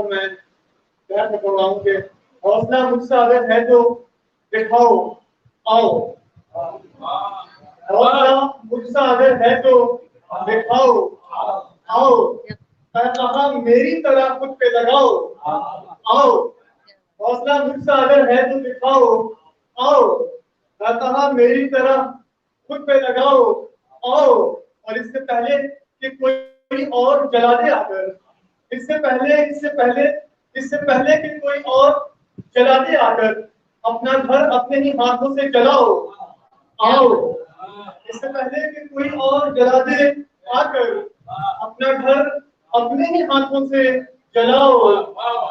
تو میں کہہ سکوں گا کہ حوصلہ مجھ سے اگر ہے تو دکھاؤ آؤ، حوصلہ مجھ سے اگر ہے تو دکھاؤ آؤ، کہا میری طرح خود پہ لگاؤ آؤ، حوصلہ مجھ سے اگر ہے تو دکھاؤ آؤ، کہا میری طرح خود پہ لگاؤ آؤ، اور اس سے پہلے کہ کوئی اور جلا دے آ کر، اس سے پہلے کہ کوئی اور جلا دے آ کر، اپنا گھر اپنے ہی ہاتھوں سے جلاؤ آؤ، اس سے پہلے کہ کوئی اور جلا دے آ کر، اپنا گھر اپنے ہی ہاتھوں سے جلاؤ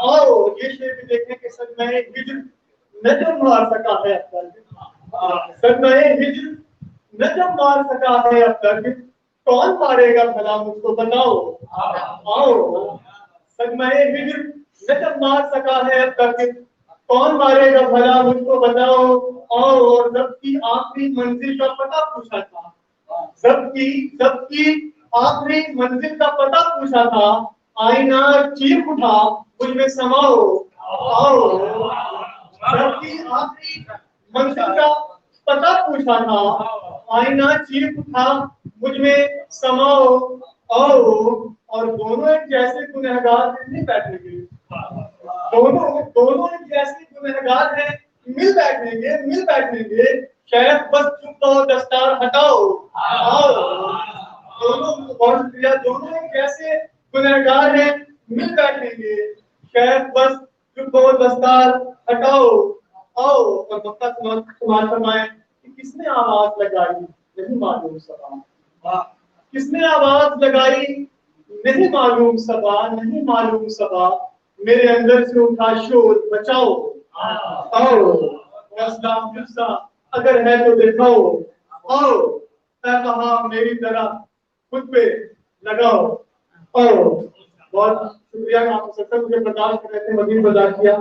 آؤ۔ یہ شعر بھی دیکھیں کہ صدمہ ہجر نجم مار سکا ہے اب تک، صدمہ ہجر نجم مار سکا ہے اب تک، کون مارے گا بھلا مجھ کو بتاؤ آؤ، صدمہ ہجر نجم مار سکا ہے اب تک، کون مارے گا بھلا مجھ کو بتاؤ آؤ، اور ضبط کی آخری منزل کا پتہ پوچھا تھا، ضبط کی آخری منزل کا پتہ پوچھا تھا، آئینہ چیخ اٹھا مجھ میں سماؤ آؤ، ضبط کی آخری منزل کا پتہ پوچھا تھا، آئینہ چیخ اٹھا مجھ میں سماؤ آؤ، اور دونوں ایک جیسے گنہگار نہیں بیٹھیں گے، دونوں ایک جیسے گنہگار ہیں، مل بیٹھیں گے، شاید بس چپ اور دستار ہٹاؤ آؤ، دونوں ایک جیسے گنہگار ہیں، مل بیٹھیں گے، شاید بس چپ اور دستار ہٹاؤ آؤ، اور مکہ سماعت فرمائے کہ کس نے آواز لگائی نہیں معلوم صبا، کس نے آواز لگائی نہیں معلوم صبا، نہیں معلوم صبا، میرے اندر سے اٹھا شور بچاؤ آؤ، اسلام جلسہ اگر ہے تو دکھاؤ آؤ، اے کہا میری طرح خود پہ لگاؤ آؤ۔ بہت شکریہ آپ سب مجھے برداشت کرنے سے مزید برداشت کیا۔